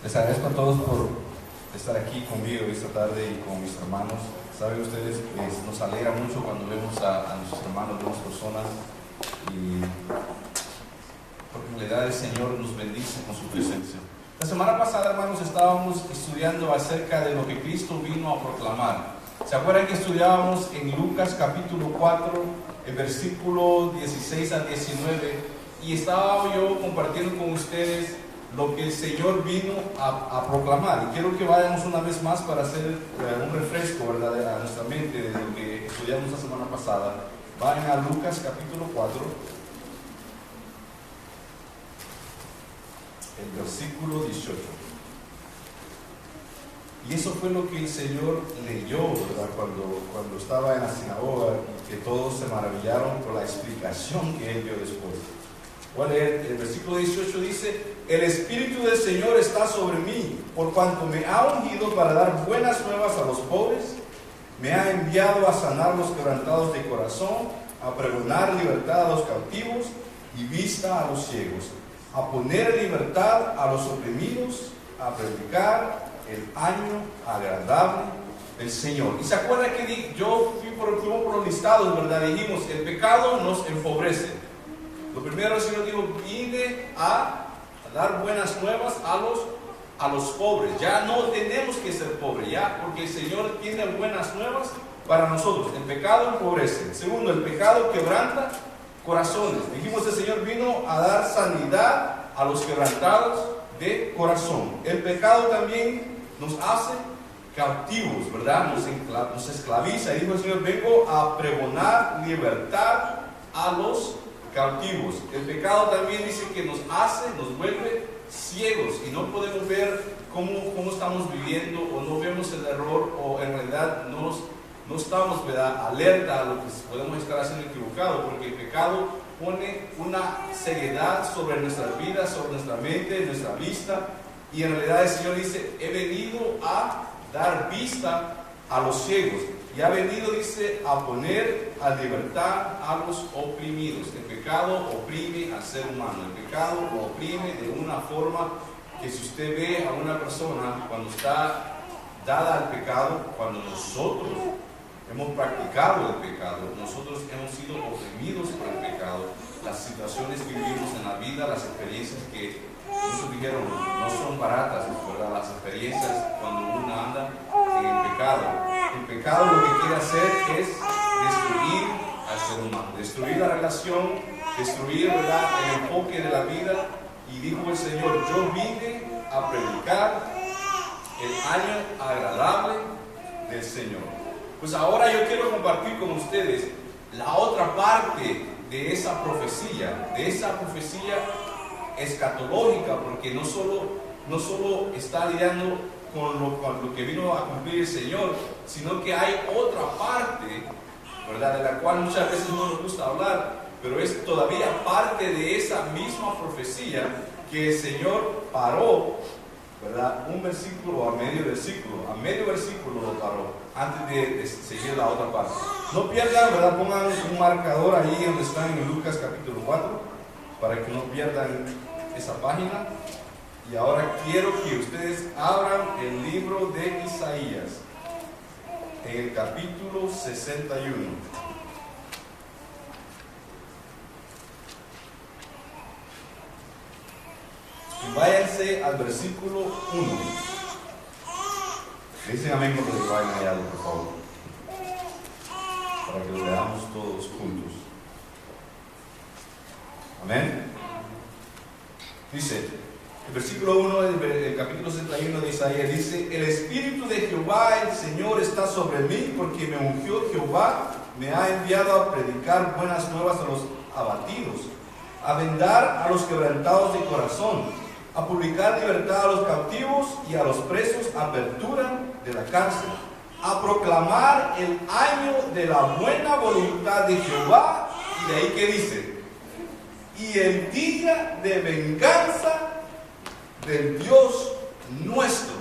Les agradezco a todos por estar aquí conmigo esta tarde y con mis hermanos. Saben ustedes, nos alegra mucho cuando vemos a nuestros hermanos, vemos personas, y porque en realidad el Señor nos bendice con su presencia. La semana pasada, hermanos, estábamos estudiando acerca de lo que Cristo vino a proclamar. ¿Se acuerdan que estudiábamos en Lucas capítulo 4, el versículo 16 al 19? Y estaba yo compartiendo con ustedes lo que el Señor vino a proclamar. Y quiero que vayamos una vez más para hacer un refresco, ¿verdad?, a nuestra mente de lo que estudiamos la semana pasada. Vayan a Lucas capítulo 4, el versículo 18. Y eso fue lo que el Señor leyó, ¿verdad?, cuando estaba en la sinagoga, y que todos se maravillaron por la explicación que Él dio después. Voy a leer el versículo 18. Dice: el Espíritu del Señor está sobre mí, por cuanto me ha ungido para dar buenas nuevas a los pobres, me ha enviado a sanar los quebrantados de corazón, a pregonar libertad a los cautivos y vista a los ciegos, a poner en libertad a los oprimidos, a predicar el año agradable del Señor. Y se acuerda que fuimos por los listados, ¿verdad? Dijimos, el pecado nos empobrece. Lo primero el Señor dijo: vine a dar buenas nuevas a los pobres. Ya no tenemos que ser pobres, ya, porque el Señor tiene buenas nuevas para nosotros. El pecado empobrece. Segundo, el pecado quebranta corazones. Dijimos, el Señor vino a dar sanidad a los quebrantados de corazón. El pecado también nos hace cautivos, ¿verdad? Nos esclaviza. Y dijo el Señor: vengo a pregonar libertad a los cautivos. El pecado también dice que nos vuelve ciegos y no podemos ver cómo estamos viviendo, o no vemos el error, o en realidad no estamos, ¿verdad?, alerta a lo que podemos estar haciendo equivocado, porque el pecado pone una ceguedad sobre nuestras vidas, sobre nuestra mente, nuestra vista. Y en realidad el Señor dice: he venido a dar vista a los ciegos, y ha venido, dice, a poner a libertad a los oprimidos. El pecado oprime al ser humano. El pecado lo oprime de una forma que, si usted ve a una persona cuando está dada al pecado, cuando nosotros hemos practicado el pecado, nosotros hemos sido oprimidos por el pecado, las situaciones que vivimos en la vida, las experiencias que muchos dijeron no son baratas, ¿verdad? Las experiencias cuando uno anda en el pecado. El pecado lo que quiere hacer es destruir al ser humano, destruir la relación, destruir, ¿verdad?, el enfoque de la vida. Y dijo el Señor: yo vine a predicar el año agradable del Señor. Pues ahora yo quiero compartir con ustedes la otra parte de esa profecía escatológica, porque no solo está lidiando con lo que vino a cumplir el Señor, sino que hay otra parte, ¿verdad?, de la cual muchas veces no nos gusta hablar, pero es todavía parte de esa misma profecía que el Señor paró, ¿verdad?, un versículo, a medio versículo lo paró, antes de seguir la otra parte. No pierdan, ¿verdad?, pongan un marcador ahí donde están en Lucas capítulo 4, para que no pierdan esa página. Y ahora quiero que ustedes abran el libro de Isaías, en el capítulo 61. Y váyanse al versículo 1. Dicen amén cuando se vayan allá, por favor, para que lo leamos todos juntos. Amén. Dice el versículo 1 del capítulo 61 de Isaías, dice: el Espíritu de Jehová el Señor está sobre mí, porque me ungió Jehová, me ha enviado a predicar buenas nuevas a los abatidos, a vendar a los quebrantados de corazón, a publicar libertad a los cautivos y a los presos apertura de la cárcel, a proclamar el año de la buena voluntad de Jehová. Y de ahí que dice: y el día de venganza del Dios nuestro.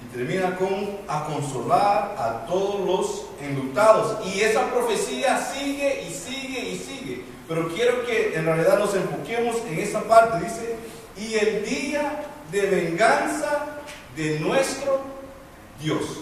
Y termina con: a consolar a todos los enlutados. Y esa profecía sigue y sigue y sigue, pero quiero que en realidad nos enfoquemos en esa parte. Dice: y el día de venganza de nuestro Dios.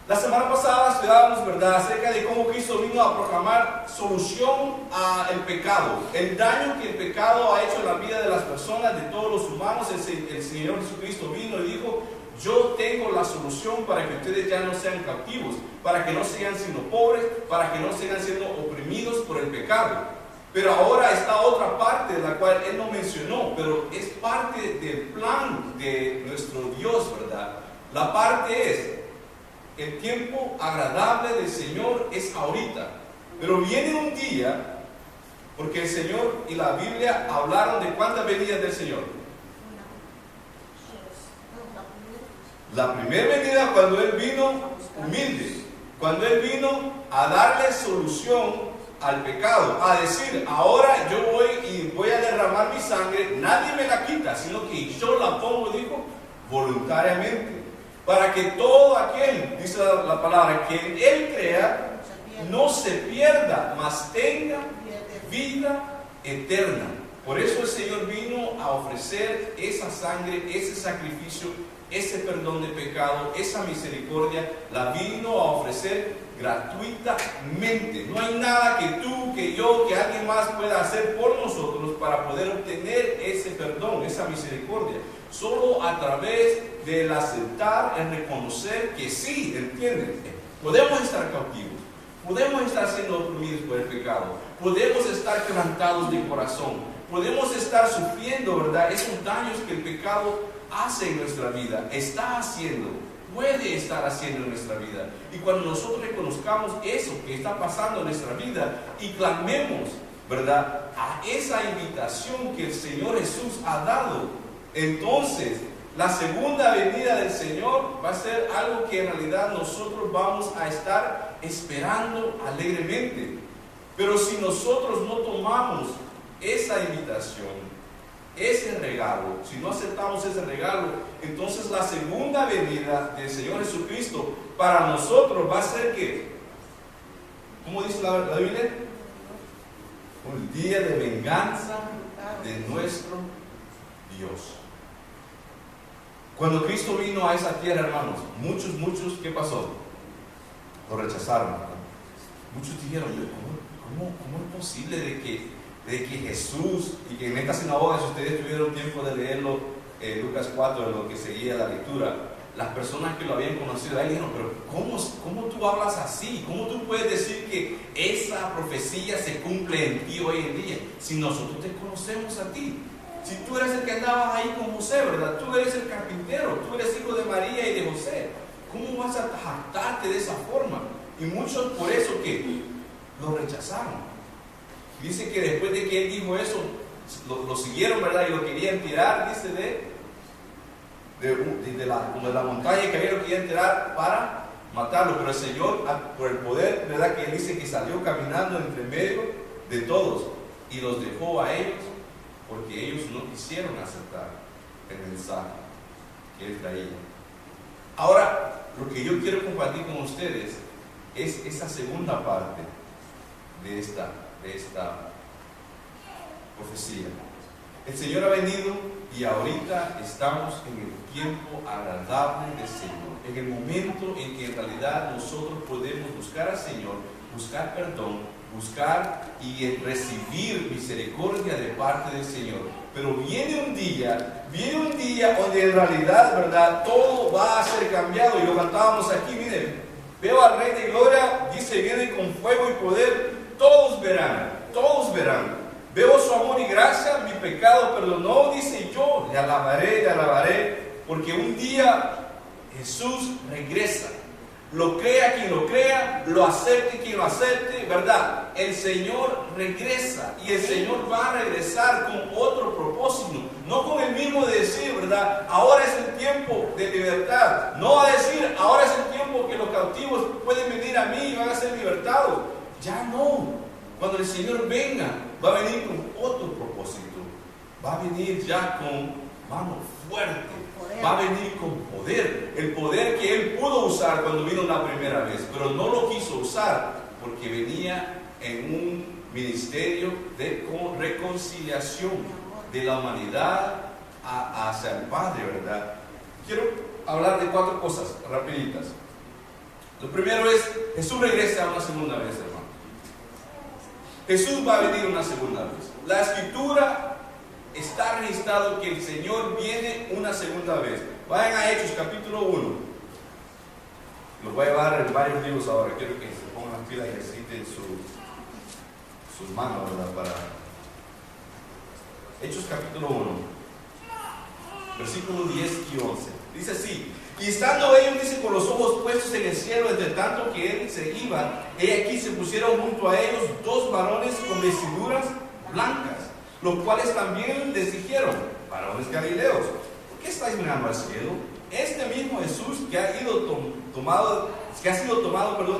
La semana pasada estudiábamos, ¿verdad?, acerca de cómo Cristo vino a proclamar solución al pecado, el daño que el pecado ha hecho en la vida de las personas, de todos los humanos. El Señor Jesucristo vino y dijo: yo tengo la solución para que ustedes ya no sean cautivos, para que no sigan siendo pobres, para que no sigan siendo oprimidos por el pecado. Pero ahora está otra parte de la cual Él no mencionó, pero es parte del plan de nuestro Dios, ¿verdad? La parte es: el tiempo agradable del Señor es ahorita, pero viene un día, porque el Señor y la Biblia hablaron de cuántas venidas del Señor. La primera venida, cuando Él vino humilde, cuando Él vino a darle solución al pecado, a decir: ahora yo voy a derramar mi sangre, nadie me la quita, sino que yo la pongo, dijo, voluntariamente, para que todo aquel, dice la palabra, que en Él crea, no se pierda, mas tenga vida eterna. Por eso el Señor vino a ofrecer esa sangre, ese sacrificio, ese perdón de pecado, esa misericordia, la vino a ofrecer gratuitamente. No hay nada que tú, que yo, que alguien más pueda hacer por nosotros para poder obtener ese perdón, esa misericordia. Solo a través del aceptar, el reconocer que sí, ¿entienden? Podemos estar cautivos, podemos estar siendo oprimidos por el pecado, podemos estar quebrantados de corazón, podemos estar sufriendo, ¿verdad?, esos daños que el pecado hace en nuestra vida, está haciendo, puede estar haciendo en nuestra vida. Y cuando nosotros reconozcamos eso que está pasando en nuestra vida y clamemos, ¿verdad?, a esa invitación que el Señor Jesús ha dado, entonces la segunda venida del Señor va a ser algo que en realidad nosotros vamos a estar esperando alegremente. Pero si nosotros no tomamos esa invitación, ese regalo, si no aceptamos ese regalo, entonces la segunda venida del Señor Jesucristo para nosotros va a ser que, ¿cómo dice la Biblia? Un día de venganza de nuestro Dios. Cuando Cristo vino a esa tierra, hermanos, muchos, ¿qué pasó? Lo rechazaron. Muchos dijeron: ¿cómo es posible de que Jesús, y que en esta sinagoga, si ustedes tuvieron tiempo de leerlo, Lucas 4, de lo que seguía la lectura, las personas que lo habían conocido ahí dijeron: pero ¿cómo tú hablas así? ¿Cómo tú puedes decir que esa profecía se cumple en ti hoy en día? Si nosotros te conocemos a ti. Si tú eres el que andabas ahí con José, ¿verdad? Tú eres el carpintero, tú eres hijo de María y de José. ¿Cómo vas a jactarte de esa forma? Y muchos por eso que lo rechazaron. Dice que después de que él dijo eso, lo siguieron, ¿verdad? Y lo querían tirar, dice, de la montaña, que lo querían tirar para matarlo. Pero el Señor, por el poder, ¿verdad?, que él dice que salió caminando entre medio de todos y los dejó a ellos, porque ellos no quisieron aceptar el mensaje que él traía. Ahora, lo que yo quiero compartir con ustedes es esa segunda parte de esta profecía. El Señor ha venido y ahorita estamos en el tiempo agradable del Señor, en el momento en que en realidad nosotros podemos buscar al Señor, buscar perdón, buscar y recibir misericordia de parte del Señor. Pero viene un día donde en realidad, ¿verdad?, todo va a ser cambiado. Y lo cantábamos aquí, miren: veo al Rey de Gloria, dice, viene con fuego y poder, todos verán. Veo su amor y gracia, mi pecado perdonó, dice, yo le alabaré, porque un día Jesús regresa. Lo crea quien lo crea, lo acepte quien lo acepte, ¿verdad? El Señor regresa y el Señor va a regresar con otro propósito, no con el mismo de decir, ¿verdad?, ahora es el tiempo de libertad. No va a decir: ahora es el tiempo que los cautivos pueden venir a mí y van a ser libertados. Ya no. Cuando el Señor venga, va a venir con otro propósito. Va a venir ya con mano fuerte. Va a venir con poder, el poder que Él pudo usar cuando vino la primera vez, pero no lo quiso usar porque venía en un ministerio de reconciliación de la humanidad hacia el Padre, ¿verdad? Quiero hablar de 4 cosas rapiditas. Lo primero es, Jesús regresa una segunda vez, hermano. Jesús va a venir una segunda vez. La Escritura está registrado que el Señor viene una segunda vez. Vayan a Hechos capítulo 1. Los voy a llevar en varios libros ahora. Quiero que se pongan las pilas y ejerciten sus manos, ¿verdad? Para Hechos capítulo 1, versículos 10 y 11. Dice así: y estando ellos, dice, con los ojos puestos en el cielo, entre tanto que él se iba, he aquí se pusieron junto a ellos 2 varones con vestiduras blancas, los cuales también les dijeron: varones galileos, ¿por qué estáis mirando al cielo? Este mismo Jesús que ha sido tomado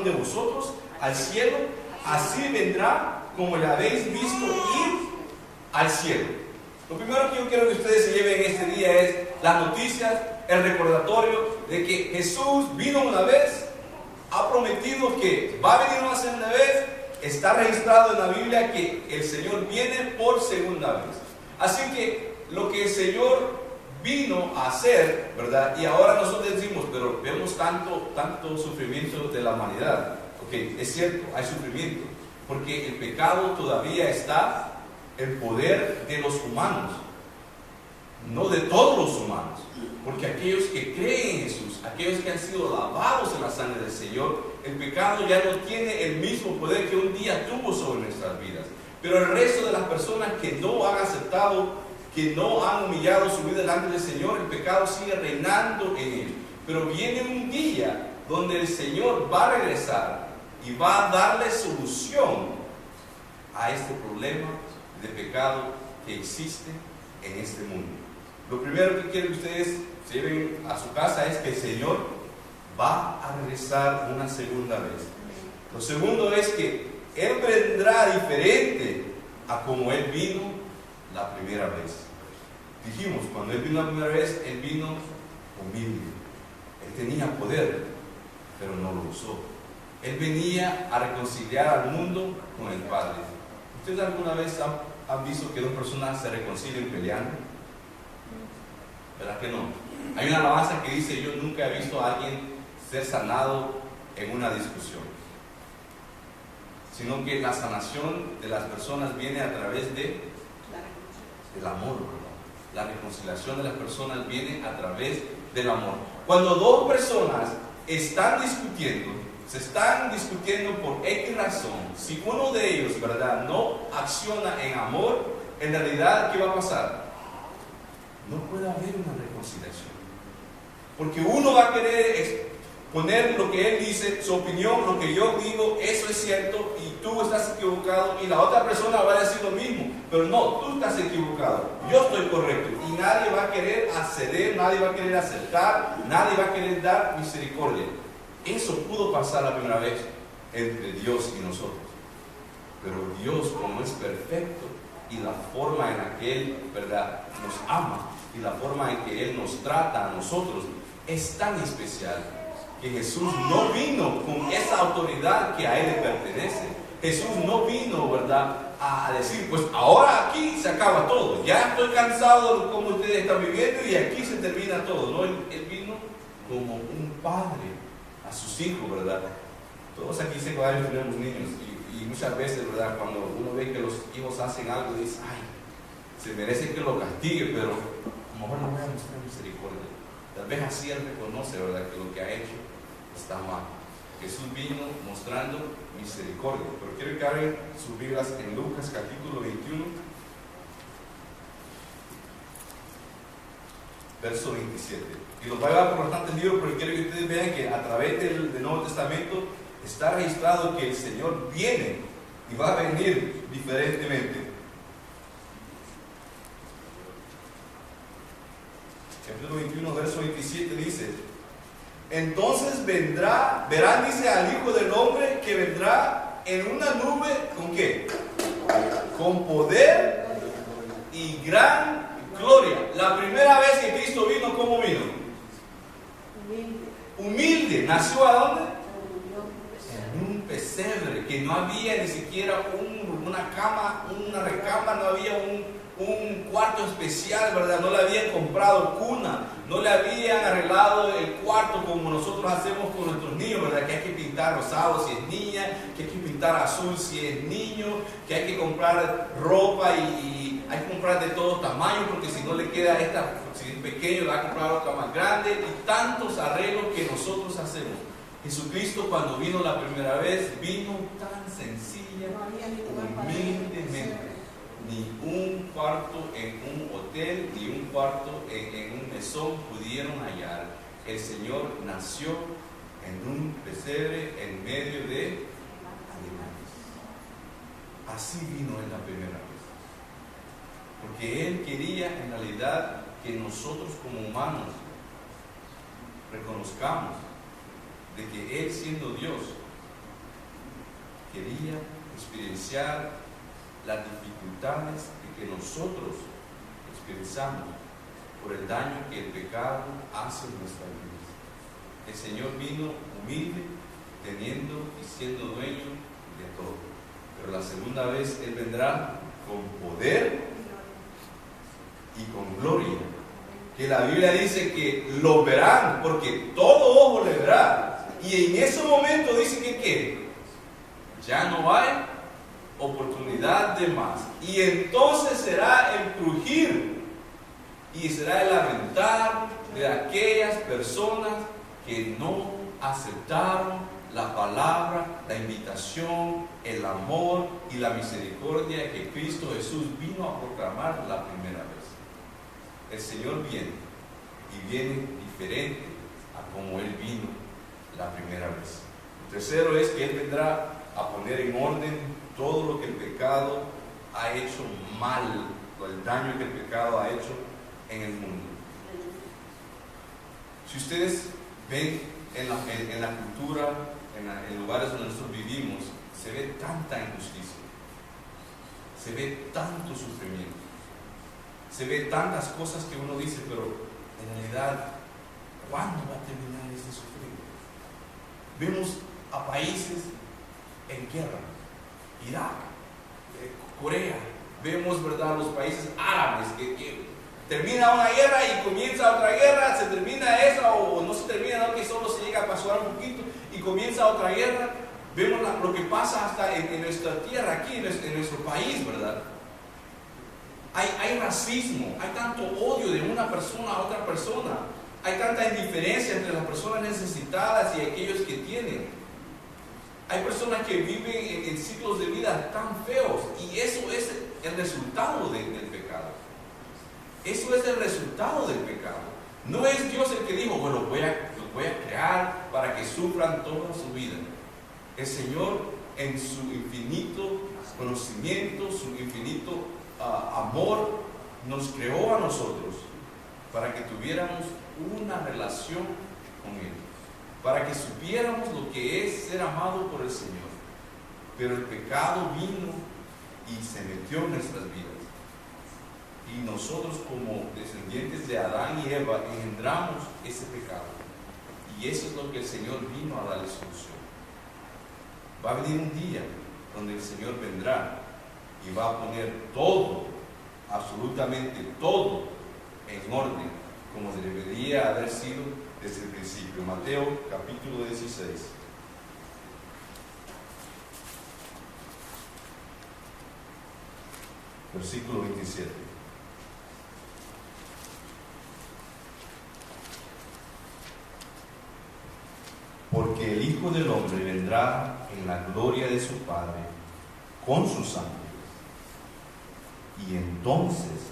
de vosotros al cielo, así vendrá como le habéis visto ir al cielo. Lo primero que yo quiero que ustedes se lleven este día es las noticias, el recordatorio de que Jesús vino una vez, ha prometido que va a venir una segunda vez, está registrado en la Biblia que el Señor viene por segunda vez. Así que lo que el Señor vino a hacer, ¿verdad? Y ahora nosotros decimos, pero vemos tanto sufrimiento de la humanidad. Ok, es cierto, hay sufrimiento, porque el pecado todavía está en poder de los humanos, no de todos los humanos, porque aquellos que creen en Jesús, aquellos que han sido lavados en la sangre del Señor, el pecado ya no tiene el mismo poder que un día tuvo sobre nuestras vidas. Pero el resto de las personas que no han aceptado, que no han humillado su vida delante del Señor, el pecado sigue reinando en ellos. Pero viene un día donde el Señor va a regresar y va a darle solución a este problema de pecado que existe en este mundo. Lo primero que quiero que ustedes se lleven a su casa es que el Señor va a regresar una segunda vez. Lo segundo es que Él vendrá diferente a como Él vino la primera vez. Dijimos, cuando Él vino la primera vez, Él vino humilde. Él tenía poder, pero no lo usó. Él venía a reconciliar al mundo con el Padre. ¿Ustedes alguna vez han visto que 2 personas se reconcilien peleando? ¿Verdad que no? Hay una alabanza que dice: yo nunca he visto a alguien ser sanado en una discusión, sino que la sanación de las personas viene a través del amor, ¿verdad? La reconciliación de las personas viene a través del amor. Cuando 2 personas están discutiendo, se están discutiendo por X razón, si uno de ellos, ¿verdad?, no acciona en amor, en realidad, ¿qué va a pasar? No puede haber una reconciliación, porque uno va a querer poner lo que él dice, su opinión, lo que yo digo, eso es cierto y tú estás equivocado, y la otra persona va a decir lo mismo, pero no, tú estás equivocado, yo estoy correcto, y nadie va a querer acceder, nadie va a querer aceptar, nadie va a querer dar misericordia. Eso pudo pasar la primera vez entre Dios y nosotros, pero Dios, como es perfecto, y la forma en la que Él, ¿verdad?, nos ama, y la forma en que Él nos trata a nosotros es tan especial, que Jesús no vino con esa autoridad que a Él le pertenece. Jesús no vino, ¿verdad?, a decir, pues ahora aquí se acaba todo, ya estoy cansado de cómo ustedes están viviendo y aquí se termina todo. No, Él vino como un padre a sus hijos, ¿verdad? Todos aquí secundarios tenemos niños y muchas veces, ¿verdad?, cuando uno ve que los hijos hacen algo, dice, ay, se merece que lo castigue, pero a lo mejor no voy a mostrar misericordia. Tal vez así Él reconoce, ¿verdad?, que lo que ha hecho está mal. Jesús vino mostrando misericordia. Pero quiero que abran sus Biblias en Lucas capítulo 21, verso 27. Y los voy a llevar por bastantes libros, pero quiero que ustedes vean que a través del Nuevo Testamento está registrado que el Señor viene y va a venir diferentemente. Capítulo 21, verso 27 dice: entonces verán, dice, al Hijo del Hombre que vendrá en una nube, ¿con qué? Con poder y gran gloria. La primera vez que Cristo vino, ¿cómo vino? Humilde. ¿Nació a dónde? En un pesebre, que no había ni siquiera una cama, una recámara, no había un cuarto cuarto especial, ¿verdad? No le habían comprado cuna, no le habían arreglado el cuarto como nosotros hacemos con nuestros niños, ¿verdad? Que hay que pintar rosado si es niña, que hay que pintar azul si es niño, que hay que comprar ropa y hay que comprar de todos tamaños, porque si no le queda esta, si es pequeño, le va a comprar otra más grande, y tantos arreglos que nosotros hacemos. Jesucristo, cuando vino la primera vez, vino tan sencilla, humildemente. Ni un cuarto en un hotel, ni un cuarto en un mesón pudieron hallar. El Señor nació en un pesebre en medio de animales. Así vino en la primera vez. Porque Él quería en realidad que nosotros como humanos reconozcamos de que Él, siendo Dios, quería experienciar las dificultades que nosotros expresamos por el daño que el pecado hace en nuestras vidas. El Señor vino humilde, teniendo y siendo dueño de todo. Pero la segunda vez Él vendrá con poder y con gloria. Que la Biblia dice que lo verán, porque todo ojo le verá. Y en ese momento dice que ¿qué? Ya no hay oportunidad de más, y entonces será el crujir y será el lamentar de aquellas personas que no aceptaron la palabra, la invitación, el amor y la misericordia que Cristo Jesús vino a proclamar la primera vez. El Señor viene, y viene diferente a como Él vino la primera vez. El tercero es que Él vendrá a poner en orden todo lo que el pecado ha hecho mal, o el daño que el pecado ha hecho en el mundo. Si ustedes ven en la cultura, en lugares donde nosotros vivimos, se ve tanta injusticia, se ve tanto sufrimiento, se ve tantas cosas que uno dice, pero en realidad, ¿cuándo va a terminar este sufrimiento? Vemos a países en guerra, Irak, Corea, vemos, ¿verdad?, los países árabes que termina una guerra y comienza otra guerra, se termina esa o no se termina, no, que solo se llega a pasar un poquito y comienza otra guerra. Vemos lo que pasa hasta en nuestra tierra, aquí en nuestro país, ¿verdad? Hay racismo, hay tanto odio de una persona a otra persona, hay tanta indiferencia entre las personas necesitadas y aquellos que tienen. Hay personas que viven en ciclos de vida tan feos, y eso es el resultado del pecado. Eso es el resultado del pecado. No es Dios el que dijo, bueno, los voy a crear para que sufran toda su vida. El Señor, en su infinito conocimiento, su infinito amor, nos creó a nosotros para que tuviéramos una relación con Él, para que supiéramos lo que es ser amado por el Señor. Pero el pecado vino y se metió en nuestras vidas. Y nosotros, como descendientes de Adán y Eva, engendramos ese pecado. Y eso es lo que el Señor vino a darle solución. Va a venir un día donde el Señor vendrá y va a poner todo, absolutamente todo, en orden, como debería haber sido desde el principio. Mateo capítulo 16. Versículo 27. Porque el Hijo del Hombre vendrá en la gloria de su Padre con sus ángeles, y entonces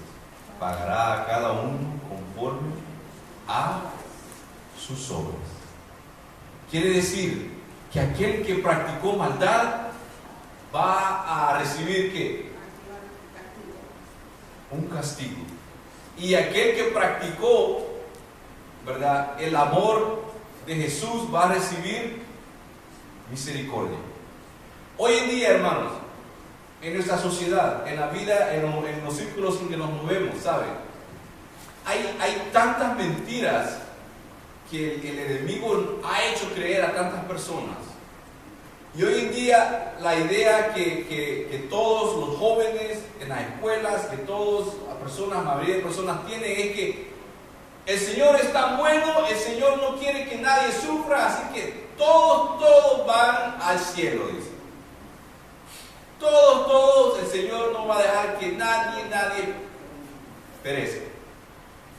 pagará a cada uno conforme a sus obras. Quiere decir que aquel que practicó maldad va a recibir ¿qué? Un castigo. Y aquel que practicó, ¿verdad?, el amor de Jesús va a recibir misericordia. Hoy en día, hermanos, en nuestra sociedad, en la vida, en los círculos en que nos movemos, ¿saben? Hay tantas mentiras que el enemigo ha hecho creer a tantas personas, Y hoy en día la idea que todos los jóvenes en las escuelas, que todas las personas, la mayoría de personas tienen es que el Señor es tan bueno, el Señor no quiere que nadie sufra, así que todos van al cielo, dice. Todos, el Señor no va a dejar que nadie perezca.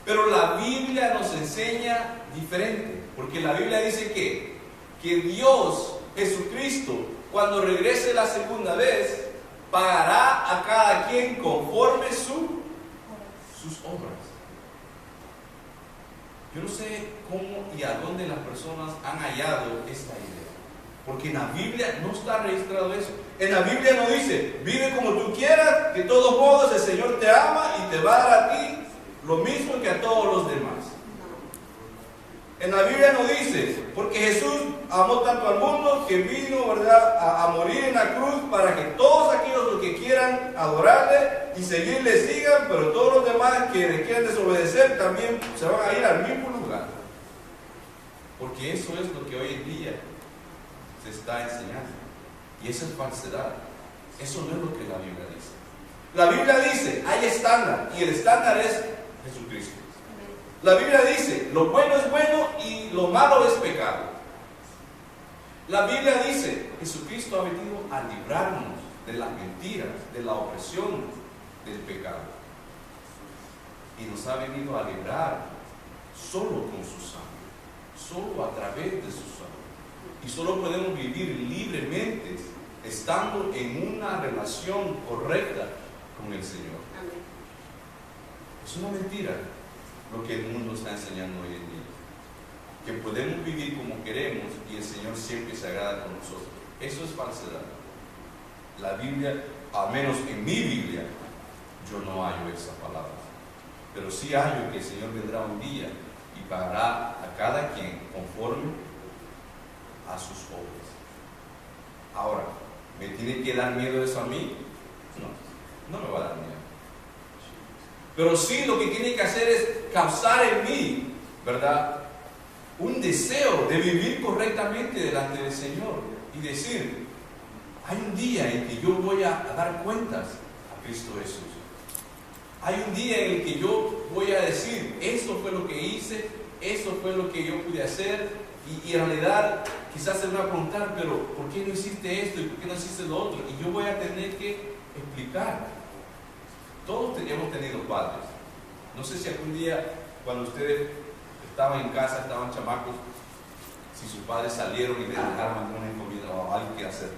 Pero la Biblia nos enseña diferente, porque la Biblia dice que Dios, Jesucristo, cuando regrese la segunda vez, pagará a cada quien conforme sus obras. Yo no sé cómo y a dónde las personas han hallado esta idea, porque en la Biblia no está registrado eso. En la Biblia no dice, vive como tú quieras, de todos modos el Señor te ama y te va a dar a ti lo mismo que a todos los demás. En la Biblia no dice, porque Jesús amó tanto al mundo que vino, ¿verdad?, a morir en la cruz para que todos aquellos los que quieran adorarle y seguirle sigan, pero todos los demás que le quieran desobedecer también se van a ir al mismo lugar. Porque eso es lo que hoy en día se está enseñando. Y eso es falsedad. Eso no es lo que la Biblia dice. La Biblia dice, hay estándar, y el estándar es Jesucristo. La Biblia dice, lo bueno es bueno y lo malo es pecado. La Biblia dice, Jesucristo ha venido a librarnos de las mentiras, de la opresión del pecado. Y nos ha venido a librar solo con su sangre, solo a través de su sangre. Y solo podemos vivir libremente estando en una relación correcta con el Señor. Amén. Es una mentira lo que el mundo está enseñando hoy en día, que podemos vivir como queremos y el Señor siempre se agrada con nosotros. Eso es falsedad. La Biblia, al menos en mi Biblia, yo no hallo esas palabras, pero sí hallo que el Señor vendrá un día y pagará a cada quien conforme a sus obras. Ahora, ¿me tiene que dar miedo eso a mí? No me va a dar miedo. Pero sí lo que tiene que hacer es causar en mí, ¿verdad?, un deseo de vivir correctamente delante del Señor y decir, hay un día en que yo voy a dar cuentas a Cristo Jesús. Hay un día en el que yo voy a decir, esto fue lo que hice, esto fue lo que yo pude hacer, y en realidad quizás se me va a preguntar, pero ¿por qué no hiciste esto y por qué no hiciste lo otro? Y yo voy a tener que explicar. Todos hemos tenido padres. No sé si algún día, cuando ustedes estaban en casa, estaban chamacos, si sus padres salieron y les dejaron alguna comida o algo que hacer.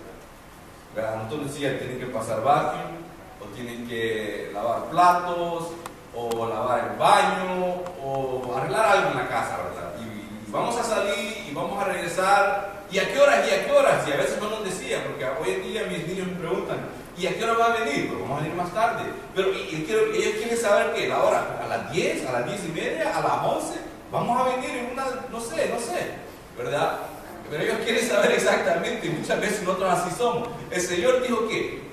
¿Verdad? Nosotros decían, tienen que pasar vacuum, o tienen que lavar platos, o lavar el baño, o arreglar algo en la casa, ¿verdad? Y vamos a salir y vamos a regresar. ¿Y a qué horas? ¿Y a qué horas? Y a veces no nos decía, porque hoy en día mis niños me preguntan, ¿y a qué hora va a venir? Pues vamos a venir más tarde. Pero ellos quieren saber que la hora, a las 10, a las 10:30, a las 11, vamos a venir en una, no sé, ¿verdad? Pero ellos quieren saber exactamente, y muchas veces nosotros así somos. El Señor dijo que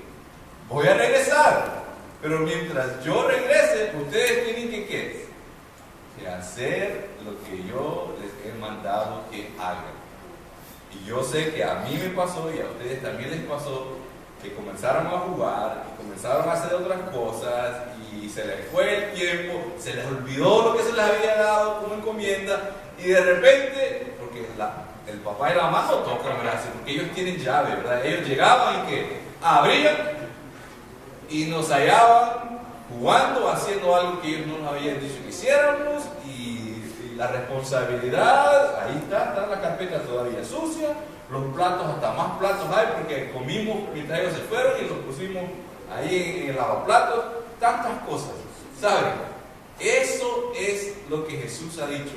voy a regresar, pero mientras yo regrese, ustedes tienen que hacer lo que yo les he mandado que hagan. Y yo sé que a mí me pasó y a ustedes también les pasó, que comenzaron a jugar, y comenzaron a hacer otras cosas, y se les fue el tiempo, se les olvidó lo que se les había dado como encomienda, y de repente, porque el papá y la mamá no tocan, ¿verdad?, porque ellos tienen llave, ¿verdad? Ellos llegaban y que abrían y nos hallaban jugando, haciendo algo que ellos no nos habían dicho que hiciéramos, y la responsabilidad, ahí está la carpeta todavía sucia, los platos, hasta más platos hay porque comimos mientras ellos se fueron y los pusimos ahí en el lavaplatos, tantas cosas, ¿saben? Eso es lo que Jesús ha dicho.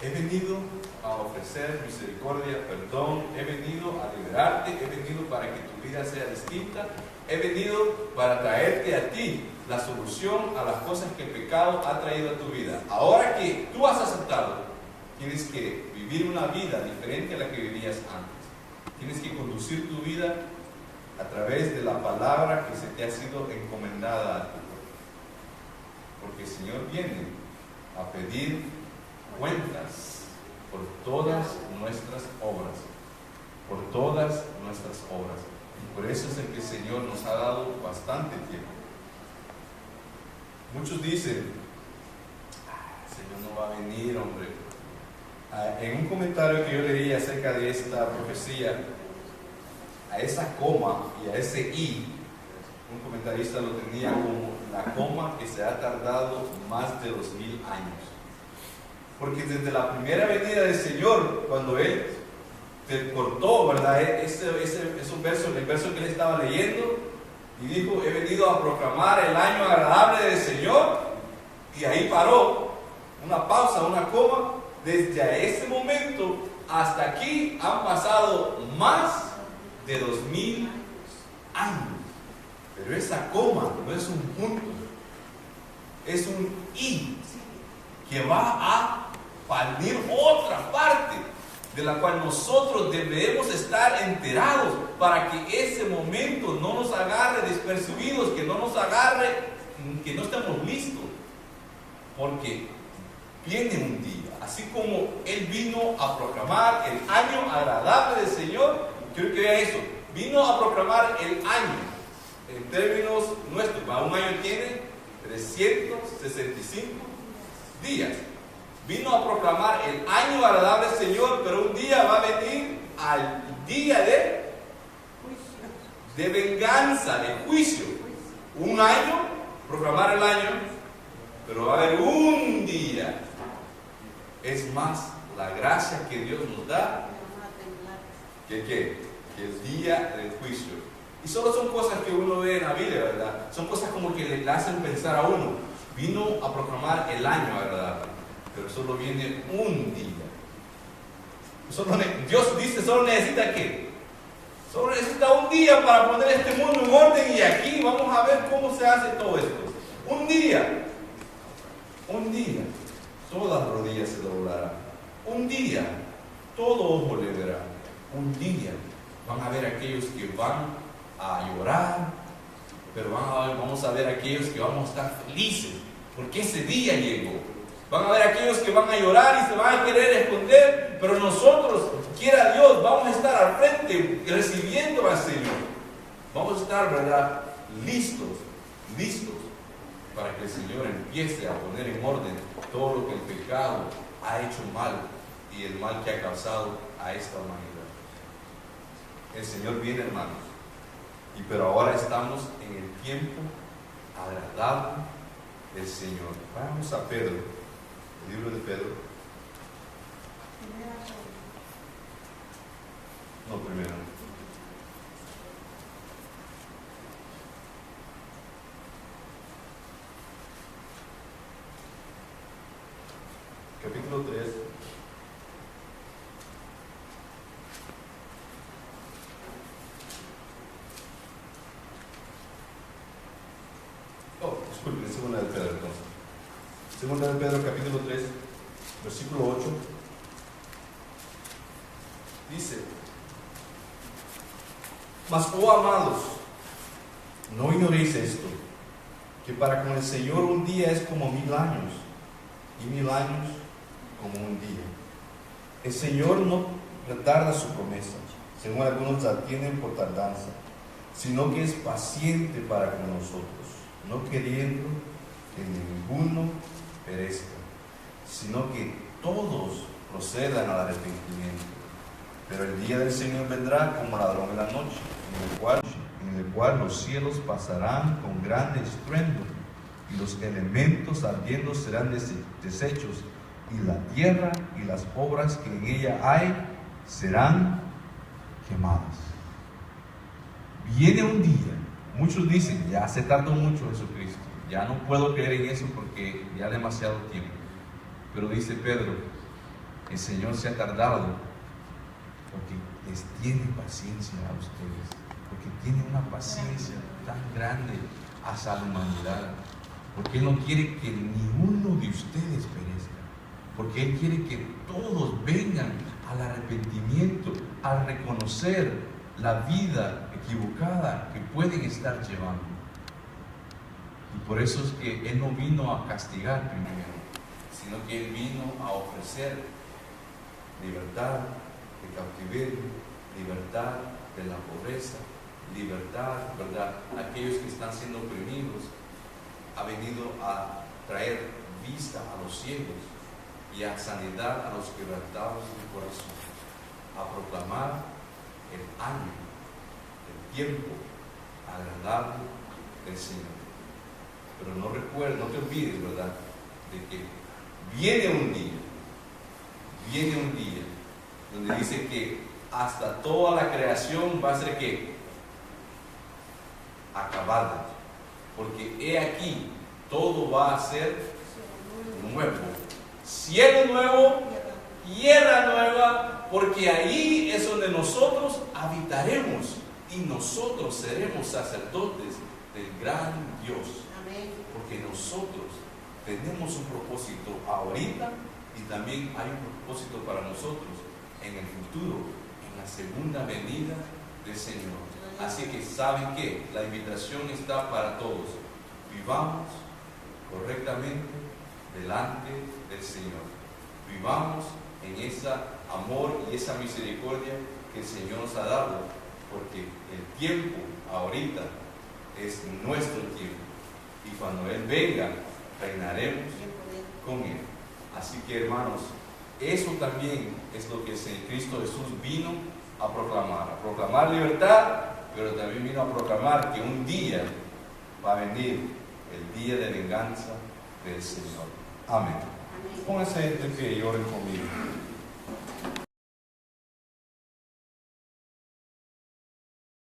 He venido a ofrecer misericordia, perdón, he venido a liberarte, he venido para que tu vida sea distinta, he venido para traerte a ti la solución a las cosas que el pecado ha traído a tu vida. Ahora que tú has aceptado, tienes que vivir una vida diferente a la que vivías antes. Tienes que conducir tu vida a través de la palabra que se te ha sido encomendada a ti. Porque el Señor viene a pedir cuentas por todas nuestras obras. por todas nuestras obras. Y por eso es el que el Señor nos ha dado bastante tiempo. Muchos dicen, el Señor no va a venir, hombre. En un comentario que yo leí acerca de esta profecía, a esa coma y a ese i, un comentarista lo tenía como la coma que se ha tardado más de 2000 años. Porque desde la primera venida del Señor, cuando Él te cortó, ¿verdad? Es un verso, el verso que Él estaba leyendo, y dijo, he venido a proclamar el año agradable del Señor, y ahí paró, una pausa, una coma. Desde ese momento hasta aquí han pasado más de 2000 años. Pero esa coma no es un punto, es un i que va a parir otra parte de la cual nosotros debemos estar enterados para que ese momento no nos agarre despercibidos, que no nos agarre, que no estemos listos, porque viene un día, así como Él vino a proclamar el año agradable del Señor. Quiero que vea eso, vino a proclamar el año en términos nuestros. Un año tiene 365 días. Vino a proclamar el año agradable del Señor, pero un día va a venir al día de venganza, de juicio. Un año, proclamar el año, pero va a haber un día. Es más, la gracia que Dios nos da, que el día del juicio. Y solo son cosas que uno ve en la Biblia, ¿verdad? Son cosas como que le hacen pensar a uno. Vino a proclamar el año agradable, pero solo viene un día. Dios dice, solo necesita ¿qué? Solo necesita un día para poner este mundo en orden, y aquí vamos a ver cómo se hace todo esto. Un día, todas las rodillas se doblarán. Un día, todo ojo le verá. Un día, van a ver aquellos que van a llorar, pero vamos a ver aquellos que vamos a estar felices, porque ese día llegó. Van a ver aquellos que van a llorar y se van a querer esconder, pero nosotros, quiera Dios, vamos a estar al frente recibiendo al Señor. Vamos a estar, ¿verdad?, listos para que el Señor empiece a poner en orden todo lo que el pecado ha hecho mal y el mal que ha causado a esta humanidad. El Señor viene, hermanos, pero ahora estamos en el tiempo agradable del Señor. Vamos a Pedro, el libro de Pedro. No, primero. Capítulo 3. Disculpen, segunda de Pedro entonces. Segunda de Pedro, capítulo 3, versículo 8. Dice: mas, oh amados, no ignoréis esto, que para con el Señor un día es como 1000 años, y 1000 años como un día. El Señor no retarda su promesa, según algunos la tienen por tardanza, sino que es paciente para con nosotros, no queriendo que ninguno perezca, sino que todos procedan al arrepentimiento. Pero el día del Señor vendrá como ladrón en la noche, en el cual los cielos pasarán con grande estruendo, y los elementos ardiendo serán deshechos, y la tierra y las obras que en ella hay serán quemadas. Viene un día, muchos dicen, ya se tardó mucho Jesucristo, ya no puedo creer en eso porque ya demasiado tiempo. Pero dice Pedro, el Señor se ha tardado porque les tiene paciencia a ustedes, porque tiene una paciencia tan grande hacia la humanidad, porque Él no quiere que ni uno de ustedes perezca, porque Él quiere que todos vengan al arrepentimiento, al reconocer la vida equivocada que pueden estar llevando. Y por eso es que Él no vino a castigar primero, sino que Él vino a ofrecer libertad de cautiverio, libertad de la pobreza, libertad, ¿verdad? Aquellos que están siendo oprimidos, ha venido a traer vista a los ciegos y a sanidad a los quebrantados de corazón, a proclamar el año, el tiempo agradable del Señor. Pero no te olvides, ¿verdad?, de que viene un día donde dice que hasta toda la creación va a ser ¿qué? Acabada, porque he aquí todo va a ser nuevo, cielo nuevo, tierra nueva, porque ahí es donde nosotros habitaremos y nosotros seremos sacerdotes del gran Dios. Amén. Porque nosotros tenemos un propósito ahorita y también hay un propósito para nosotros en el futuro, en la segunda venida del Señor. Así que ¿saben qué? La invitación está para todos. Vivamos correctamente delante del Señor. Vivamos en ese amor y esa misericordia que el Señor nos ha dado, porque el tiempo ahorita es nuestro tiempo. Y cuando Él venga, reinaremos con Él. Así que, hermanos, eso también es lo que Cristo Jesús vino a proclamar libertad, pero también vino a proclamar que un día va a venir el día de venganza del Señor. Amén. Pónganse de pie y oren conmigo.